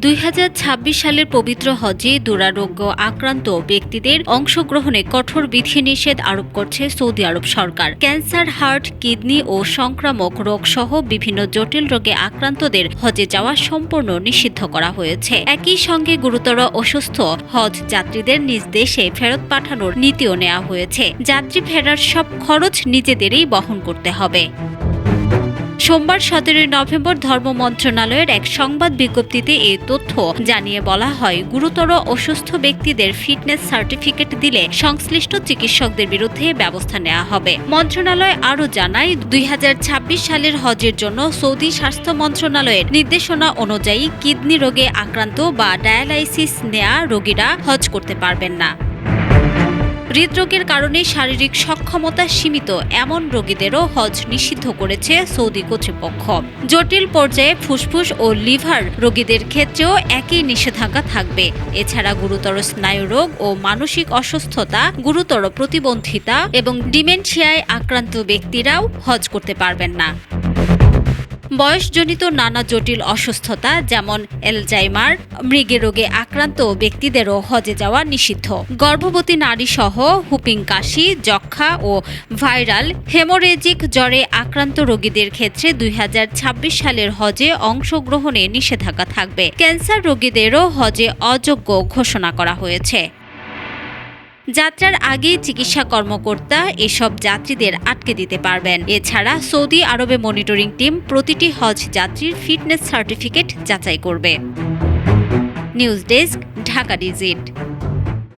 2026 সালের পবিত্র হজে দুরারোগ্য আক্রান্ত ব্যক্তিদের অংশগ্রহণে কঠোর বিধিনিষেধ আরোপ করছে সৌদি আরব সরকার। ক্যান্সার, হার্ট, কিডনি ও সংক্রামক রোগ সহ বিভিন্ন জটিল রোগে আক্রান্তদের হজে যাওয়া সম্পূর্ণ নিষিদ্ধ করা হয়েছে। একই সঙ্গে গুরুতর অসুস্থ হজ যাত্রীদের নিজ দেশে ফেরত পাঠানোর নীতিও নেওয়া হয়েছে। যাত্রী ফেরার সব খরচ নিজেদেরই বহন করতে হবে। সোমবার 17 নভেম্বর ধর্ম মন্ত্রণালয়ের এক সংবাদ বিজ্ঞপ্তিতে এই তথ্য জানিয়ে বলা হয়, গুরুতর অসুস্থ ব্যক্তিদের ফিটনেস সার্টিফিকেট দিলে সংশ্লিষ্ট চিকিৎসকদের বিরুদ্ধে ব্যবস্থা নেওয়া হবে। মন্ত্রণালয় আরও জানায়, 2026 সালের হজের জন্য সৌদি স্বাস্থ্য মন্ত্রণালয়ের নির্দেশনা অনুযায়ী কিডনি রোগে আক্রান্ত বা ডায়ালাইসিস নেয়া রোগীরা হজ করতে পারবেন না। হৃদরোগের কারণে শারীরিক সক্ষমতা সীমিত এমন রোগীদেরও হজ নিষিদ্ধ করেছে সৌদি কর্তৃপক্ষ। জটিল পর্যায়ে ফুসফুস ও লিভার রোগীদের ক্ষেত্রেও একই নিষেধাজ্ঞা থাকবে। এছাড়া গুরুতর স্নায়ুরোগ ও মানসিক অসুস্থতা, গুরুতর প্রতিবন্ধিতা এবং ডিমেনশিয়ায় আক্রান্ত ব্যক্তিরাও হজ করতে পারবেন না। বয়সজনিত নানা জটিল অসুস্থতা যেমন অ্যালজাইমার, মৃগী রোগে আক্রান্ত ব্যক্তিদেরও হজে যাওয়া নিষিদ্ধ। গর্ভবতী নারী সহ হুপিং কাশি, যক্ষ্মা ও ভাইরাল হেমোরেজিক জ্বরে আক্রান্ত রোগীদের ক্ষেত্রে 2026 সালের হজে অংশগ্রহণে নিষেধাজ্ঞা থাকবে। ক্যান্সার রোগীদেরও হজে অযোগ্য ঘোষণা করা হয়েছে। যাত্রার আগে চিকিৎসা কর্মকর্তা এসব যাত্রীদের আটকে দিতে পারবেন। এছাড়া সৌদি আরবে মনিটরিং টিম প্রতিটি হজ যাত্রীর ফিটনেস সার্টিফিকেট যাচাই করবে। News desk, Dhaka digit.